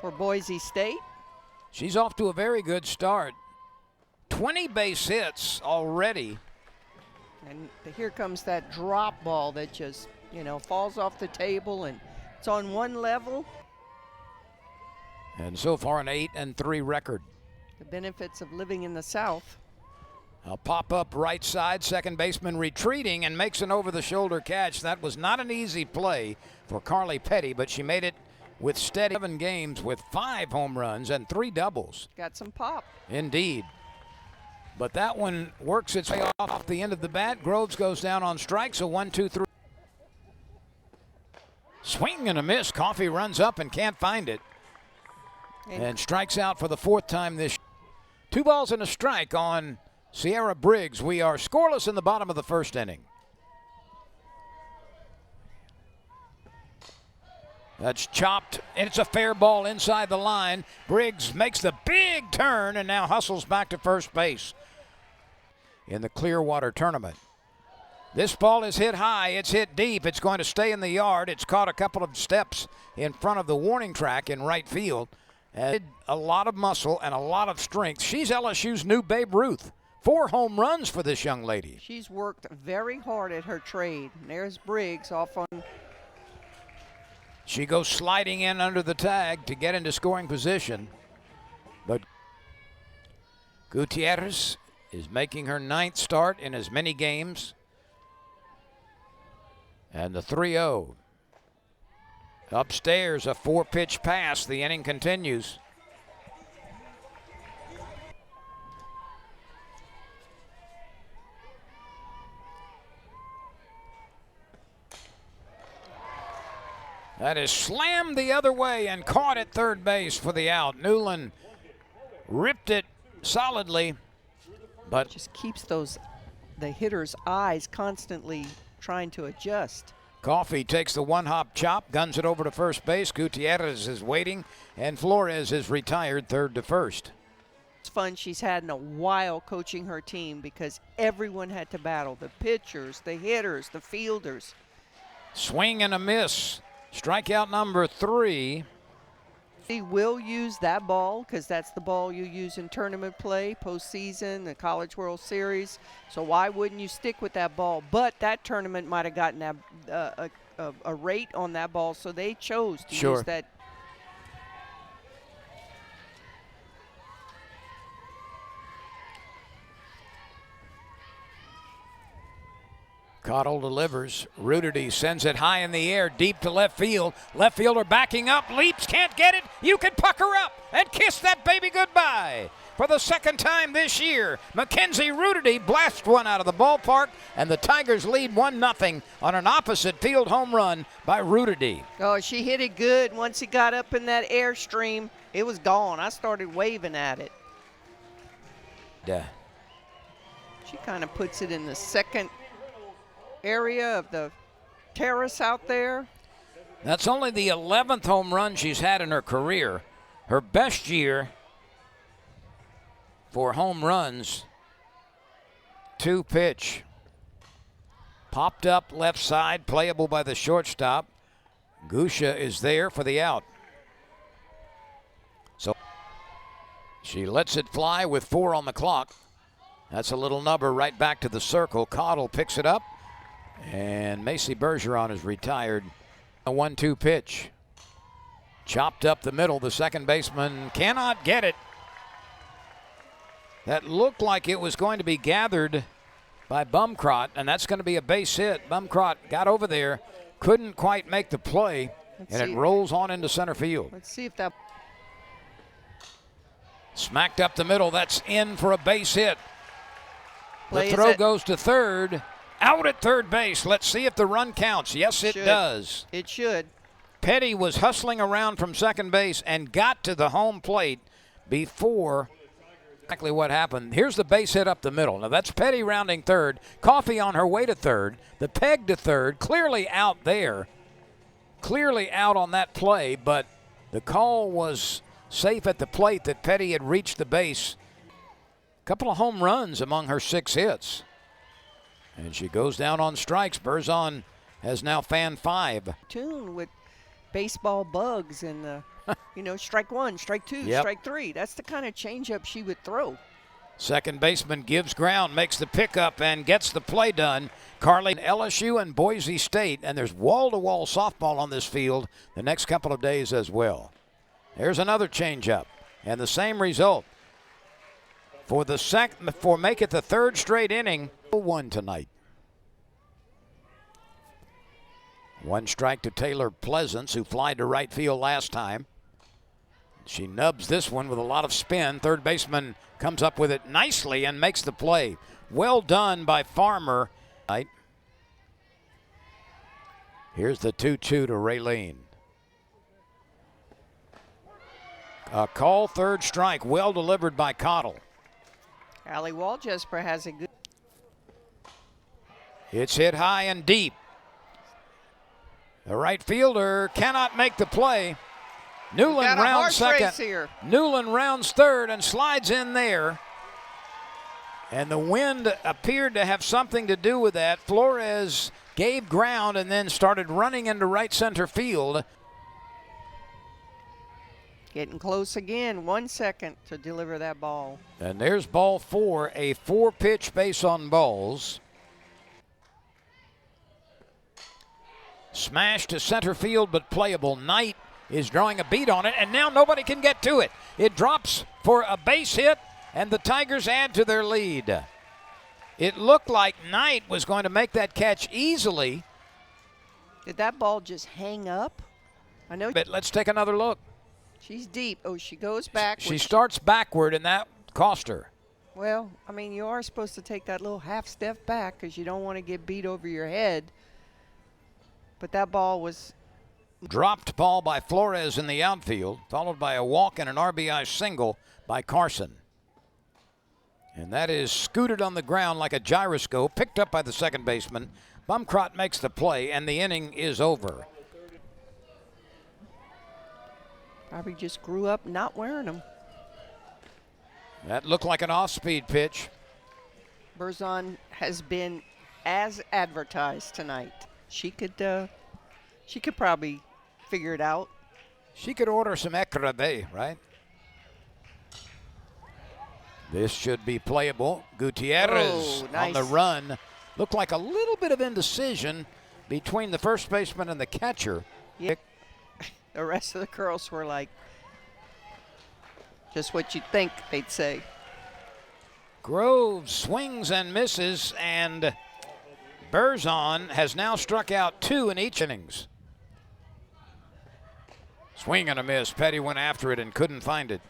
for Boise State. She's off to a very good start. 20 base hits already. And here comes that drop ball that just, falls off the table, and it's on one level. And so far an 8-3 record. The benefits of living in the South. A pop-up right side, second baseman retreating and makes an over-the-shoulder catch. That was not an easy play for Carly Petty, but she made it with steady 7 games with 5 home runs and 3 doubles. Got some pop. Indeed. But that one works its way off the end of the bat. Groves goes down on strikes, a 1-2-3. Swing and a miss. Coffey runs up and can't find it. And strikes out for the 4th time this year. 2 balls and a strike on Sierra Briggs. We are scoreless in the bottom of the 1st inning. That's chopped, and it's a fair ball inside the line. Briggs makes the big turn and now hustles back to first base in the Clearwater tournament. This ball is hit high, it's hit deep, it's going to stay in the yard. It's caught a couple of steps in front of the warning track in right field. And a lot of muscle and a lot of strength. She's LSU's new Babe Ruth. 4 home runs for this young lady. She's worked very hard at her trade. And there's Briggs off on. She goes sliding in under the tag to get into scoring position. But Gutierrez is making her 9th start in as many games. And the 3-0. Upstairs, a 4-pitch pass. The inning continues. That is slammed the other way and caught at third base for the out. Newland ripped it solidly, but just keeps the hitter's eyes constantly trying to adjust. Coffey takes the 1-hop chop, guns it over to first base. Gutierrez is waiting, and Flores is retired third to first. It's fun she's had in a while coaching her team because everyone had to battle. The pitchers, the hitters, the fielders. Swing and a miss. Strikeout number 3. She will use that ball because that's the ball you use in tournament play, postseason, the College World Series. So why wouldn't you stick with that ball? But that tournament might have gotten a rate on that ball, so they chose to use that. Cottle delivers. Rudity sends it high in the air, deep to left field. Left fielder backing up, leaps, can't get it. You can pucker up and kiss that baby goodbye. For the 2nd time this year, Mackenzie Rudity blasts one out of the ballpark, and the Tigers lead 1-0 on an opposite field home run by Rudity. Oh, she hit it good. Once it got up in that airstream, it was gone. I started waving at it. She kind of puts it in the second area of the terrace out there. That's only the 11th home run she's had in her career. Her best year for home runs, 2-pitch. Popped up left side, playable by the shortstop. Gusha is there for the out. So she lets it fly with 4 on the clock. That's a little nubber right back to the circle. Cottle picks it up. And Macy Bergeron is retired. A 1-2 pitch. Chopped up the middle. The second baseman cannot get it. That looked like it was going to be gathered by Bumcrot, and that's going to be a base hit. Bumcrot got over there, couldn't quite make the play, it rolls on into center field. Let's see if that. Smacked up the middle. That's in for a base hit. The throw goes to third. Out at third base. Let's see if the run counts. Yes, it does. It should. Petty was hustling around from second base and got to the home plate before exactly what happened. Here's the base hit up the middle. Now that's Petty rounding third. Coffey on her way to third. The peg to third. Clearly out there. Clearly out on that play, but the call was safe at the plate that Petty had reached the base. A couple of home runs among her 6 hits. And she goes down on strikes. Berzon has now fanned 5. Tune with baseball bugs and the You know, strike one, strike two, Yep. strike three. That's the kind of changeup she would throw. Second baseman gives ground, makes the pickup, and gets the play done. Carly, LSU and Boise State, and there's wall-to-wall softball on this field the next couple of days as well. There's another changeup, and the same result. For make it the third straight inning, 1 tonight. One strike to Taylor Pleasance, who flied to right field last time. She nubs this one with a lot of spin. Third baseman comes up with it nicely and makes the play. Well done by Farmer. Here's the 2-2 to Raylene. A call, third strike, well delivered by Cottle. Allie Waljesper has a good. It's hit high and deep. The right fielder cannot make the play. Newland rounds second. Here. Newland rounds third and slides in there. And the wind appeared to have something to do with that. Flores gave ground and then started running into right center field. Getting close again. 1 second to deliver that ball. And there's ball 4, a 4-pitch base on balls. Smash to center field, but playable. Knight is drawing a beat on it, and now nobody can get to it. It drops for a base hit, and the Tigers add to their lead. It looked like Knight was going to make that catch easily. Did that ball just hang up? I know. But let's take another look. She's deep. Oh, she goes back. She starts backward, and that cost her. Well, I mean, you are supposed to take that little half step back because you don't want to get beat over your head. But that ball was. Dropped ball by Flores in the outfield, followed by a walk and an RBI single by Carson. And that is scooted on the ground like a gyroscope, picked up by the second baseman. Bumcrot makes the play, and the inning is over. Probably just grew up not wearing them. That looked like an off-speed pitch. Berzon has been as advertised tonight. She could probably figure it out. She could order some Ecrabé, right? This should be playable. Gutierrez nice. on the run. Looked like a little bit of indecision between the first baseman and the catcher. Yeah. The rest of the girls were like, just what you'd think they'd say. Groves swings and misses, and Berzon has now struck out 2 in each innings. Swing and a miss. Petty went after it and couldn't find it.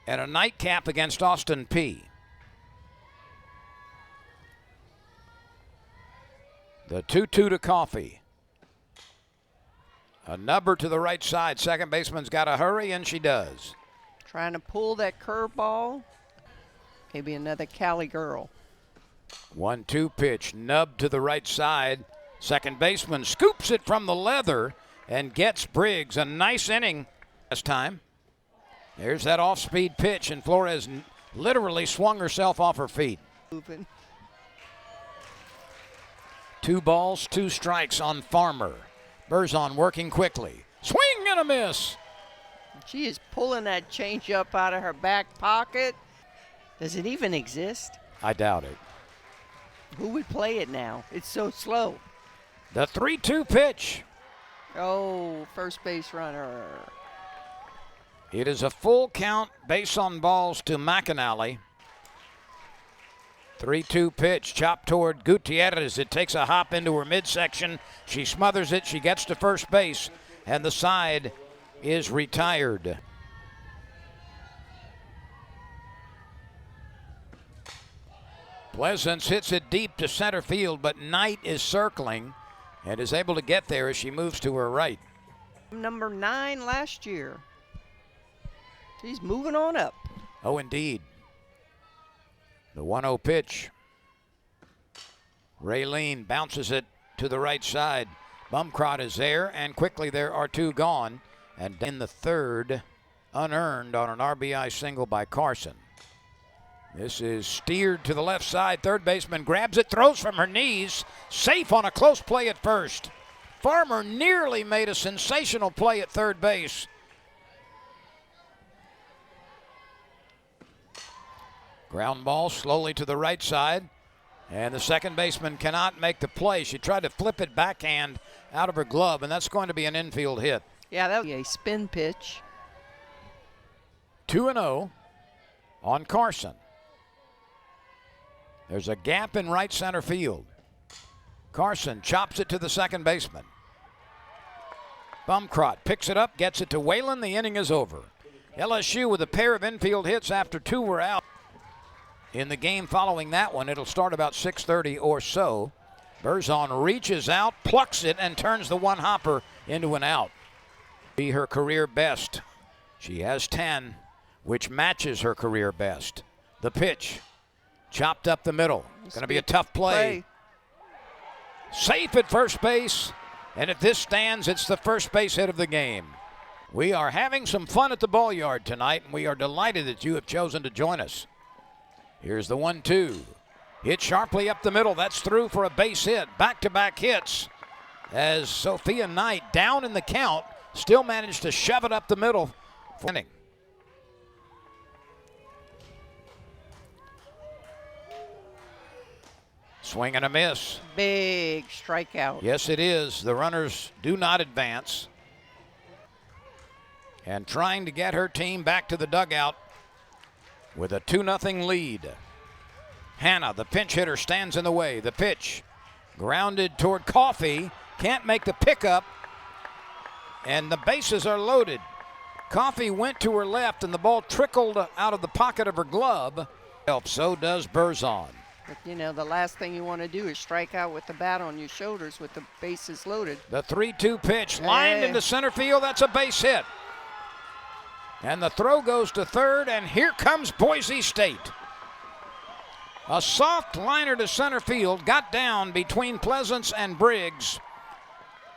And a nightcap against Austin P. The 2-2 to Coffey. A nubber to the right side. Second baseman's got to hurry, and she does. Trying to pull that curveball. Maybe another Cali girl. 1-2 pitch. Nub to the right side. Second baseman scoops it from the leather and gets Briggs. A nice inning this time. There's that off-speed pitch, and Flores literally swung herself off her feet. Moving. 2 balls, 2 strikes on Farmer. Berzon working quickly. Swing and a miss. She is pulling that changeup out of her back pocket. Does it even exist? I doubt it. Who would play it now? It's so slow. The 3-2 pitch. Oh, first base runner. It is a full count, base on balls to McAnally. 3-2 pitch, chopped toward Gutierrez. It takes a hop into her midsection. She smothers it. She gets to first base, and the side is retired. Pleasance hits it deep to center field, but Knight is circling and is able to get there as she moves to her right. Number 9 last year. She's moving on up. Oh, indeed. The 1-0 pitch. Raylene bounces it to the right side. Bumcrot is there, and quickly there are 2 gone. And in the third, unearned on an RBI single by Carson. This is steered to the left side. Third baseman grabs it, throws from her knees. Safe on a close play at first. Farmer nearly made a sensational play at third base. Ground ball slowly to the right side, and the second baseman cannot make the play. She tried to flip it backhand out of her glove, and that's going to be an infield hit. Yeah, that was a spin pitch. 2-0 on Carson. There's a gap in right center field. Carson chops it to the second baseman. Bumkrot picks it up, gets it to Whalen. The inning is over. LSU with a pair of infield hits after 2 were out. In the game following that one, it'll start about 6:30 or so. Berzon reaches out, plucks it, and turns the one hopper into an out. Be her career best. She has 10, which matches her career best. The pitch, chopped up the middle. Going to be a tough play. Safe at first base, and if this stands, it's the first base hit of the game. We are having some fun at the ball yard tonight, and we are delighted that you have chosen to join us. Here's the 1-2. Hit sharply up the middle. That's through for a base hit. Back-to-back hits as Sophia Knight, down in the count, still managed to shove it up the middle for inning. Swing and a miss. Big strikeout. Yes, it is. The runners do not advance. And trying to get her team back to the dugout with a 2-0 lead. Hannah, the pinch hitter, stands in the way. The pitch grounded toward Coffey. Can't make the pickup. And the bases are loaded. Coffey went to her left and the ball trickled out of the pocket of her glove. So does Berzon. But, you know, the last thing you want to do is strike out with the bat on your shoulders with the bases loaded. The 3-2 pitch lined into center field. That's a base hit. And the throw goes to third, and here comes Boise State. A soft liner to center field, got down between Pleasance and Briggs.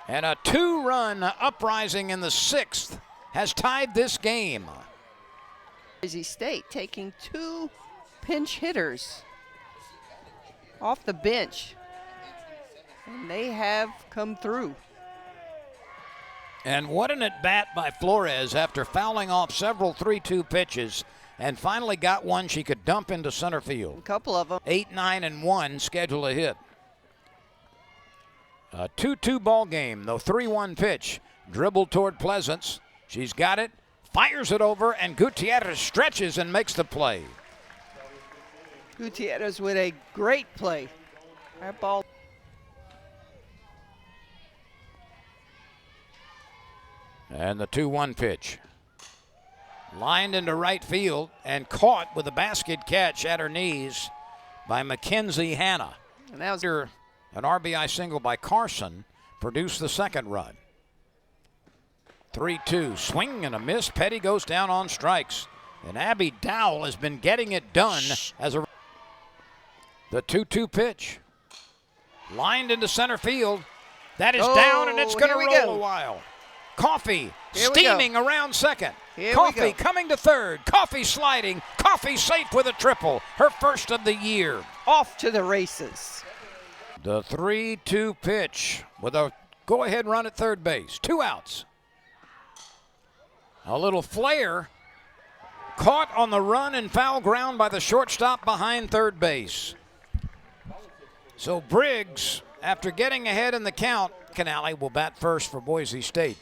And a 2-run uprising in the 6th has tied this game. Boise State taking 2 pinch hitters off the bench, and they have come through. And what an at-bat by Flores after fouling off several 3-2 pitches and finally got one she could dump into center field. A couple of them. 8, 9, and 1 schedule a hit. A 2-2 ball game. The 3-1 pitch dribbled toward Pleasance. She's got it, fires it over, and Gutierrez stretches and makes the play. Gutierrez with a great play. That ball. And the 2-1 pitch. Lined into right field and caught with a basket catch at her knees by Mackenzie Hannah. And that was an RBI single by Carson produced the second run. 3-2, swing and a miss. Petty goes down on strikes. And Abby Dowell has been getting it done as a. The 2-2 pitch. Lined into center field. That is down, and it's going to roll a while. Coffey steaming around second. Coffey coming to third. Coffey sliding. Coffey safe with a triple. Her first of the year. Off to the races. The 3-2 pitch with a go-ahead run at third base. 2 outs. A little flare. Caught on the run and foul ground by the shortstop behind third base. So Briggs, after getting ahead in the count, Canale will bat first for Boise State.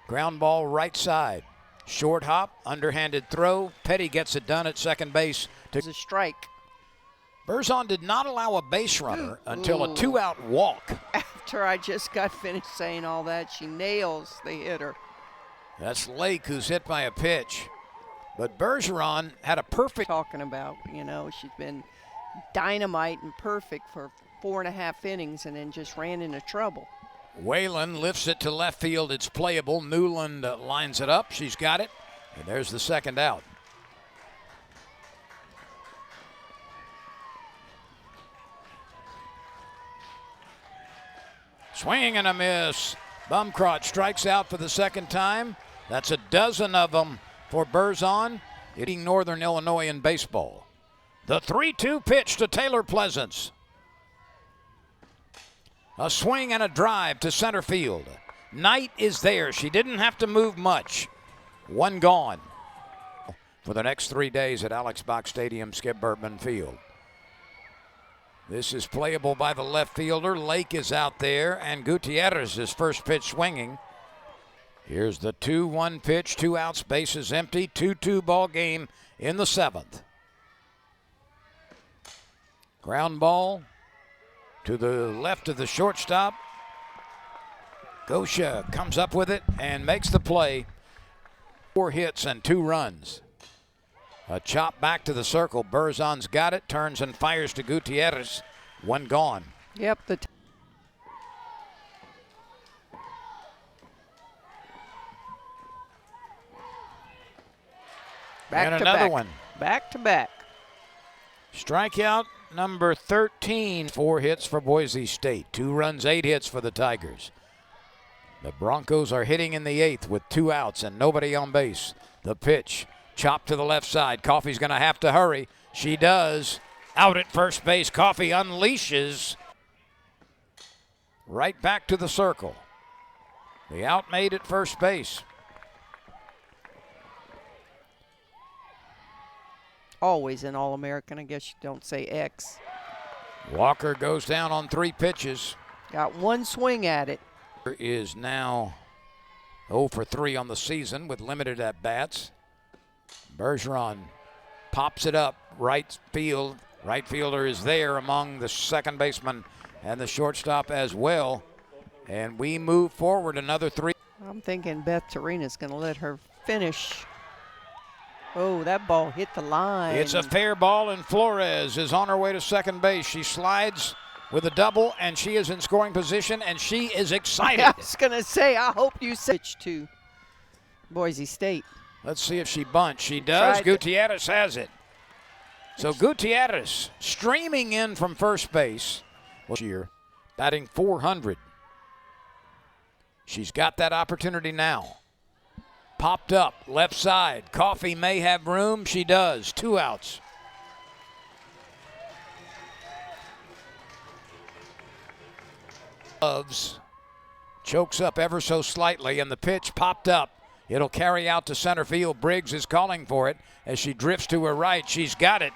Ground ball right side. Short hop, underhanded throw. Petty gets it done at second base. It's a strike. Berzon did not allow a base runner until a 2-out walk. After I just got finished saying all that, she nails the hitter. That's Lake, who's hit by a pitch. But Bergeron had a perfect. Talking about, you know, she's been dynamite and perfect for 4.5 innings and then just ran into trouble. Whalen lifts it to left field. It's playable. Newland lines it up. She's got it. And there's the second out. Swing and a miss. Bumkrot strikes out for the second time. That's a dozen of them for Berzon, hitting Northern Illinois in baseball. The 3-2 pitch to Taylor Pleasance. A swing and a drive to center field. Knight is there. She didn't have to move much. One gone for the next 3 days at Alex Box Stadium, Skip Bertman Field. This is playable by the left fielder. Lake is out there, and Gutierrez is first pitch swinging. Here's the 2-1 pitch, 2 outs, bases empty, 2-2 ball game in the 7th. Ground ball to the left of the shortstop. Gosha comes up with it and makes the play. 4 hits and 2 runs. A chop back to the circle. Berzon's got it, turns and fires to Gutierrez. One gone. Yep. And another one. Back to back. Strikeout number 13. 4 hits for Boise State. 2 runs, 8 hits for the Tigers. The Broncos are hitting in the 8th with 2 outs and nobody on base. The pitch, chopped to the left side. Coffey's going to have to hurry. She does. Out at first base. Coffey unleashes. Right back to the circle. The out made at first base. Always an All-American. I guess you don't say X. Walker goes down on 3 pitches. Got 1 swing at it. Is now 0 for 3 on the season with limited at-bats. Bergeron pops it up right field. Right fielder is there among the second baseman and the shortstop as well. And we move forward another 3. I'm thinking Beth Torina's going to let her finish. Oh, that ball hit the line. It's a fair ball, and Flores is on her way to second base. She slides with a double, and she is in scoring position, and she is excited. I was going to say, I hope you switch to Boise State. Let's see if she bunts. She does. Gutierrez has it. So Gutierrez streaming in from first base. Here, batting .400. She's got that opportunity now. Popped up, left side. Coffey may have room. She does. 2 outs. Gloves. Chokes up ever so slightly, and the pitch popped up. It'll carry out to center field. Briggs is calling for it as she drifts to her right. She's got it.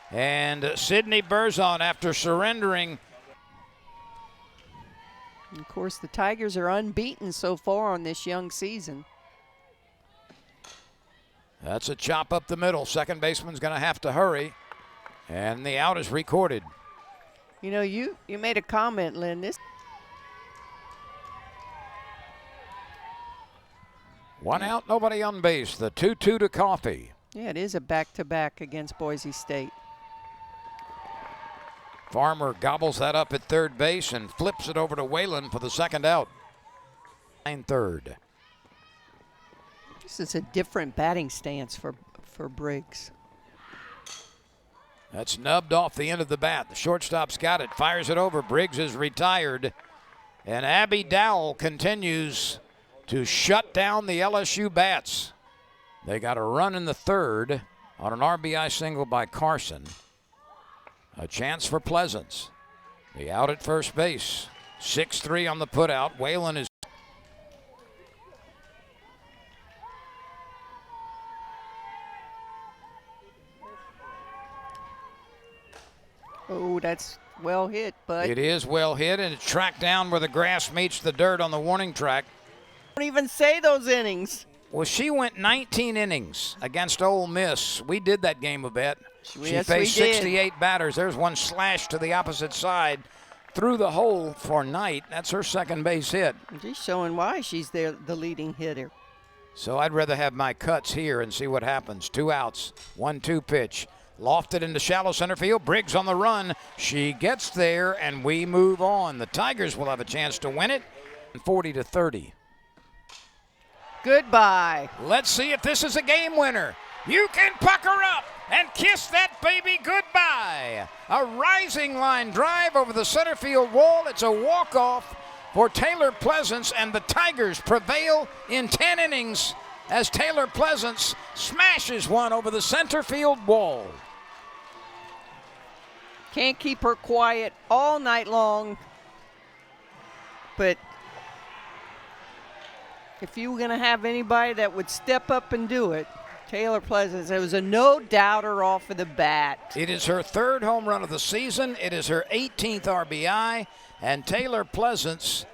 And Sydney Berzon, after surrendering. Of course, the Tigers are unbeaten so far on this young season. That's a chop up the middle. Second baseman's going to have to hurry. And the out is recorded. You know, you made a comment, Lynn. This 1 out, nobody on base. The 2-2 to Coffey. Yeah, it is a back-to-back against Boise State. Farmer gobbles that up at third base and flips it over to Whalen for the second out. 9-3. This is a different batting stance for Briggs. That's nubbed off the end of the bat. The shortstop's got it, fires it over. Briggs is retired. And Abby Dowell continues to shut down the LSU bats. They got a run in the 3rd on an RBI single by Carson. A chance for Pleasance. The out at first base. 6-3 on the putout. Whalen is. Oh, that's well hit, but It is well hit, and it's tracked down where the grass meets the dirt on the warning track. don't even say those innings. Well, she went 19 innings against Ole Miss. We did that game a bit. Yes, She faced we did. 68 batters. There's one slash to the opposite side through the hole for Knight. That's her second base hit. Just showing why she's the leading hitter. So I'd rather have my cuts here and see what happens. 2 outs, 1-2 pitch. Lofted into shallow center field. Briggs on the run. She gets there, and we move on. The Tigers will have a chance to win it. 40-30. Goodbye. Let's see if this is a game winner. You can pucker up and kiss that baby goodbye. A rising line drive over the center field wall. It's a walk-off for Taylor Pleasance, and the Tigers prevail in 10 innings as Taylor Pleasance smashes one over the center field wall. Can't keep her quiet all night long. but if you were going to have anybody that would step up and do it, Taylor Pleasance. It was a no-doubter off of the bat. It is her 3rd home run of the season. It is her 18th RBI. And Taylor Pleasance,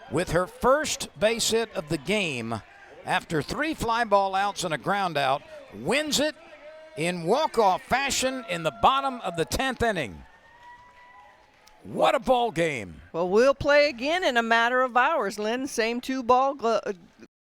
with her first base hit of the game, after 3 fly ball outs and a ground out, wins it in walk-off fashion in the bottom of the 10th inning. What a ball game. Well, we'll play again in a matter of hours, Lynn. Same 2 ball